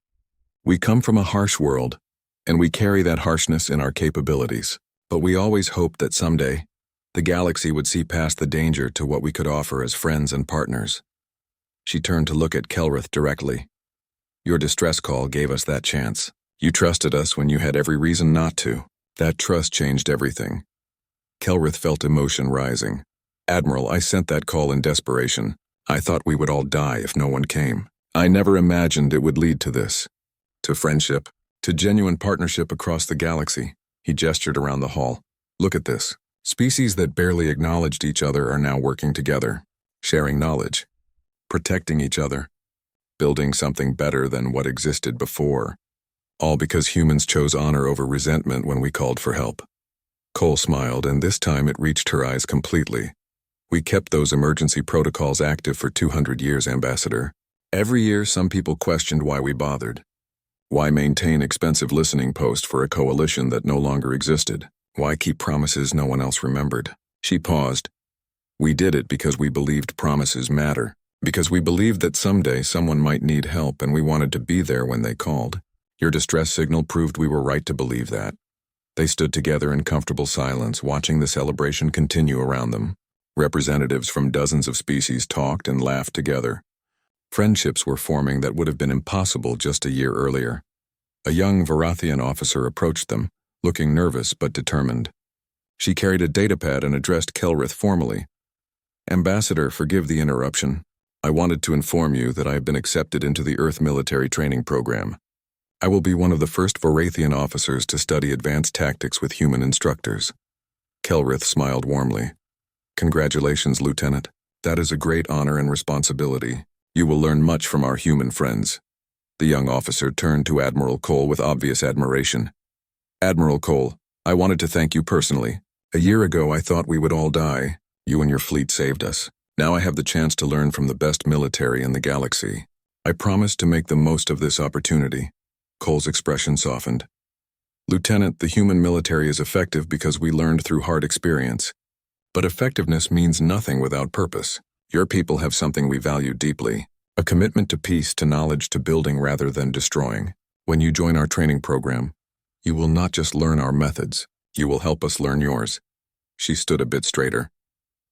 We come from a harsh world, and we carry that harshness in our capabilities. But we always hoped that someday, the galaxy would see past the danger to what we could offer as friends and partners. She turned to look at Kelrith directly. Your distress call gave us that chance. You trusted us when you had every reason not to. That trust changed everything. Kelrith felt emotion rising. Admiral, I sent that call in desperation. I thought we would all die if no one came. I never imagined it would lead to this. To friendship, to genuine partnership across the galaxy. He gestured around the hall. Look at this. Species that barely acknowledged each other are now working together, sharing knowledge, protecting each other, building something better than what existed before. All because humans chose honor over resentment when we called for help. Cole smiled, and this time it reached her eyes completely. We kept those emergency protocols active for 200 years, Ambassador. Every year, some people questioned why we bothered. Why maintain expensive listening posts for a coalition that no longer existed? Why keep promises no one else remembered? She paused. We did it because we believed promises matter. Because we believed that someday someone might need help and we wanted to be there when they called. Your distress signal proved we were right to believe that. They stood together in comfortable silence, watching the celebration continue around them. Representatives from dozens of species talked and laughed together. Friendships were forming that would have been impossible just a year earlier. A young Varathian officer approached them, looking nervous but determined. She carried a datapad and addressed Kelrith formally. Ambassador, forgive the interruption. I wanted to inform you that I have been accepted into the Earth military training program. I will be one of the first Vorathian officers to study advanced tactics with human instructors. Kelrith smiled warmly. Congratulations, Lieutenant. That is a great honor and responsibility. You will learn much from our human friends. The young officer turned to Admiral Cole with obvious admiration. Admiral Cole, I wanted to thank you personally. A year ago I thought we would all die. You and your fleet saved us. Now I have the chance to learn from the best military in the galaxy. I promise to make the most of this opportunity. Cole's expression softened. Lieutenant, the human military is effective because we learned through hard experience. But effectiveness means nothing without purpose. Your people have something we value deeply. A commitment to peace, to knowledge, to building rather than destroying. When you join our training program, you will not just learn our methods, you will help us learn yours. She stood a bit straighter.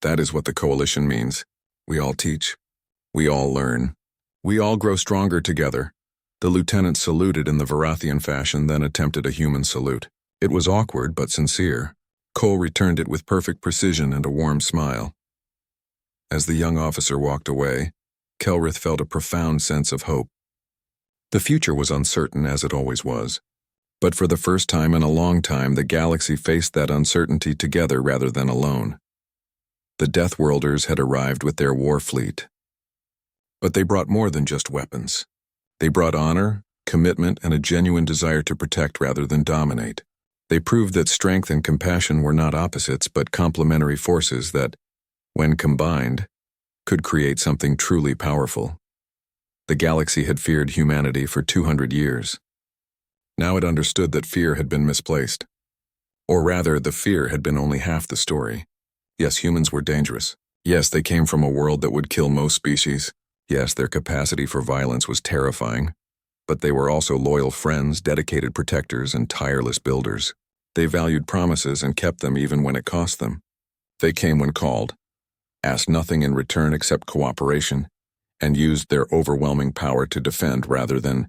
That is what the coalition means. We all teach. We all learn. We all grow stronger together. The lieutenant saluted in the Vorathian fashion, then attempted a human salute. It was awkward but sincere. Cole returned it with perfect precision and a warm smile. As the young officer walked away, Kelrith felt a profound sense of hope. The future was uncertain, as it always was. But for the first time in a long time, the galaxy faced that uncertainty together rather than alone. The Deathworlders had arrived with their war fleet. But they brought more than just weapons. They brought honor, commitment, and a genuine desire to protect rather than dominate. They proved that strength and compassion were not opposites but complementary forces that, when combined, could create something truly powerful. The galaxy had feared humanity for 200 years. Now it understood that fear had been misplaced. Or rather, the fear had been only half the story. Yes, humans were dangerous. Yes, they came from a world that would kill most species. Yes, their capacity for violence was terrifying. But they were also loyal friends, dedicated protectors, and tireless builders. They valued promises and kept them even when it cost them. They came when called, asked nothing in return except cooperation, and used their overwhelming power to defend rather than